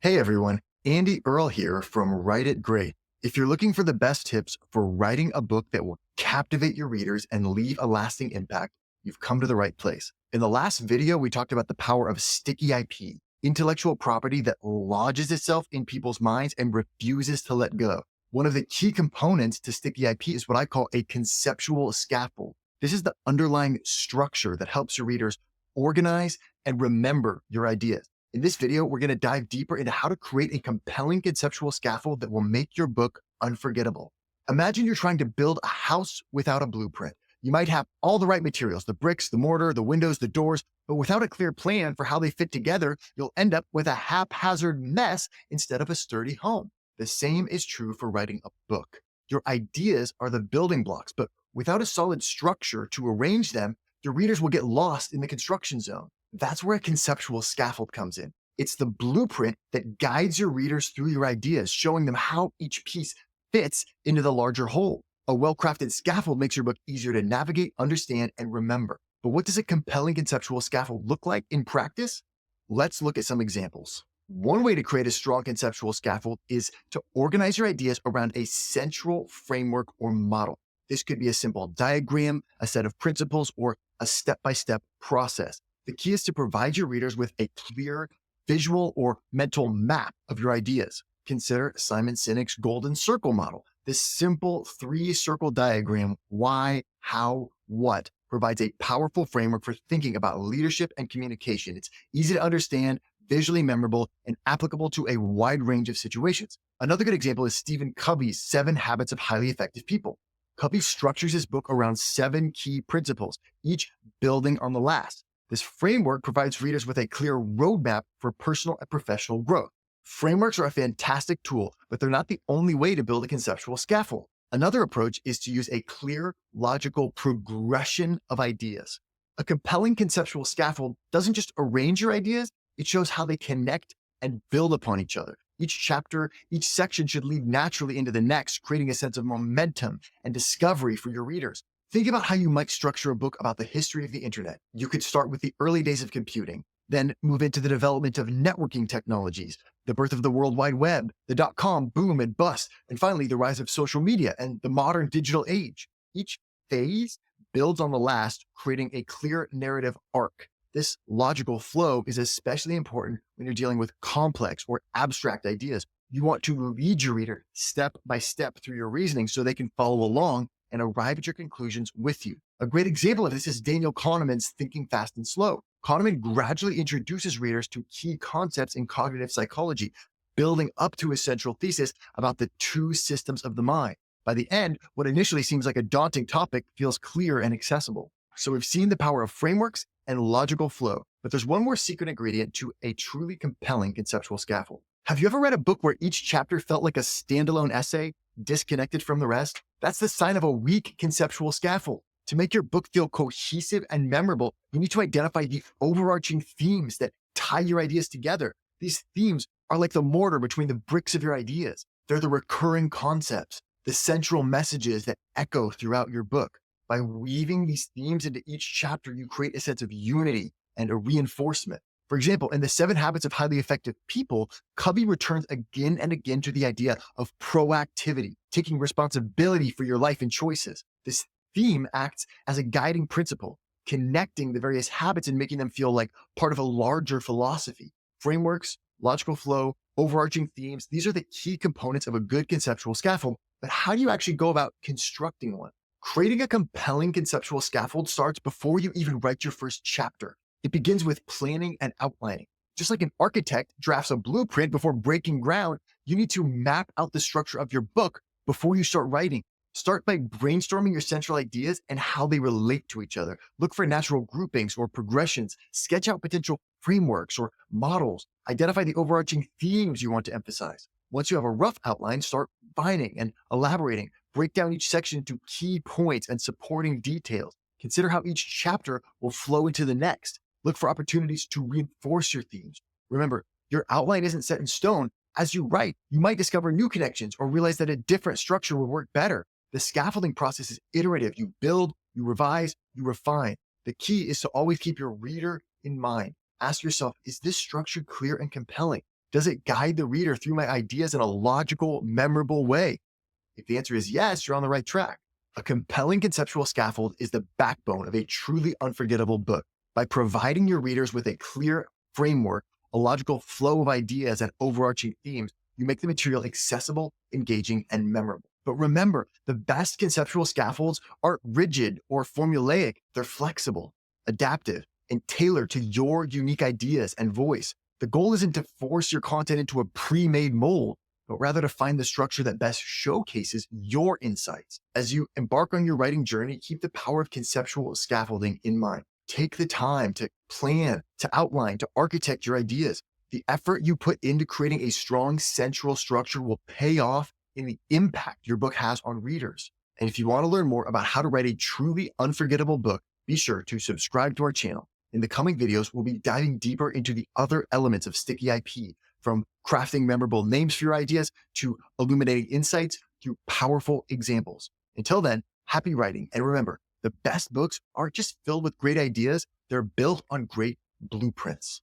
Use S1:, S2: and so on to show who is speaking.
S1: Hey everyone, Andy Earl here from Write It Great. If you're looking for the best tips for writing a book that will captivate your readers and leave a lasting impact, you've come to the right place. In the last video, we talked about the power of sticky IP, intellectual property that lodges itself in people's minds and refuses to let go. One of the key components to sticky IP is what I call a conceptual scaffold. This is the underlying structure that helps your readers organize and remember your ideas. In this video, we're going to dive deeper into how to create a compelling conceptual scaffold that will make your book unforgettable. Imagine you're trying to build a house without a blueprint. You might have all the right materials, the bricks, the mortar, the windows, the doors, but without a clear plan for how they fit together, you'll end up with a haphazard mess instead of a sturdy home. The same is true for writing a book. Your ideas are the building blocks, but without a solid structure to arrange them, your readers will get lost in the construction zone. That's where a conceptual scaffold comes in. It's the blueprint that guides your readers through your ideas, showing them how each piece fits into the larger whole. A well-crafted scaffold makes your book easier to navigate, understand, and remember. But what does a compelling conceptual scaffold look like in practice? Let's look at some examples. One way to create a strong conceptual scaffold is to organize your ideas around a central framework or model. This could be a simple diagram, a set of principles, or a step-by-step process. The key is to provide your readers with a clear visual or mental map of your ideas. Consider Simon Sinek's golden circle model. This simple 3-circle diagram, why, how, what, provides a powerful framework for thinking about leadership and communication. It's easy to understand, visually memorable, and applicable to a wide range of situations. Another good example is Stephen Covey's 7 Habits of Highly Effective People. Covey structures his book around 7 key principles, each building on the last. This framework provides readers with a clear roadmap for personal and professional growth. Frameworks are a fantastic tool, but they're not the only way to build a conceptual scaffold. Another approach is to use a clear, logical progression of ideas. A compelling conceptual scaffold doesn't just arrange your ideas, it shows how they connect and build upon each other. Each chapter, each section should lead naturally into the next, creating a sense of momentum and discovery for your readers. Think about how you might structure a book about the history of the internet. You could start with the early days of computing, then move into the development of networking technologies, the birth of the World Wide Web, the dot-com boom and bust, and finally the rise of social media and the modern digital age. Each phase builds on the last, creating a clear narrative arc. This logical flow is especially important when you're dealing with complex or abstract ideas. You want to lead your reader step by step through your reasoning so they can follow along and arrive at your conclusions with you. A great example of this is Daniel Kahneman's Thinking Fast and Slow. Kahneman gradually introduces readers to key concepts in cognitive psychology, building up to his central thesis about the 2 systems of the mind. By the end, what initially seems like a daunting topic feels clear and accessible. So we've seen the power of frameworks and logical flow, but there's one more secret ingredient to a truly compelling conceptual scaffold. Have you ever read a book where each chapter felt like a standalone essay, disconnected from the rest? That's the sign of a weak conceptual scaffold. To make your book feel cohesive and memorable, you need to identify the overarching themes that tie your ideas together. These themes are like the mortar between the bricks of your ideas. They're the recurring concepts, the central messages that echo throughout your book. By weaving these themes into each chapter, you create a sense of unity and a reinforcement. For example, in the 7 Habits of Highly Effective People, Covey returns again and again to the idea of proactivity, taking responsibility for your life and choices. This theme acts as a guiding principle, connecting the various habits and making them feel like part of a larger philosophy. Frameworks, logical flow, overarching themes, these are the key components of a good conceptual scaffold. But how do you actually go about constructing one? Creating a compelling conceptual scaffold starts before you even write your first chapter. It begins with planning and outlining. Just like an architect drafts a blueprint before breaking ground, you need to map out the structure of your book before you start writing. Start by brainstorming your central ideas and how they relate to each other. Look for natural groupings or progressions. Sketch out potential frameworks or models. Identify the overarching themes you want to emphasize. Once you have a rough outline, start refining and elaborating. Break down each section into key points and supporting details. Consider how each chapter will flow into the next. Look for opportunities to reinforce your themes. Remember, your outline isn't set in stone. As you write, you might discover new connections or realize that a different structure will work better. The scaffolding process is iterative. You build, you revise, you refine. The key is to always keep your reader in mind. Ask yourself, is this structure clear and compelling? Does it guide the reader through my ideas in a logical, memorable way? If the answer is yes, you're on the right track. A compelling conceptual scaffold is the backbone of a truly unforgettable book. By providing your readers with a clear framework, a logical flow of ideas, and overarching themes, you make the material accessible, engaging, and memorable. But remember, the best conceptual scaffolds aren't rigid or formulaic. They're flexible, adaptive, and tailored to your unique ideas and voice. The goal isn't to force your content into a pre-made mold, but rather to find the structure that best showcases your insights. As you embark on your writing journey, keep the power of conceptual scaffolding in mind. Take the time to plan, to outline, to architect your ideas. The effort you put into creating a strong central structure will pay off in the impact your book has on readers. And if you want to learn more about how to write a truly unforgettable book, be sure to subscribe to our channel. In the coming videos, we'll be diving deeper into the other elements of sticky IP, from crafting memorable names for your ideas to illuminating insights through powerful examples. Until then, happy writing. And remember, the best books aren't just filled with great ideas, they're built on great blueprints.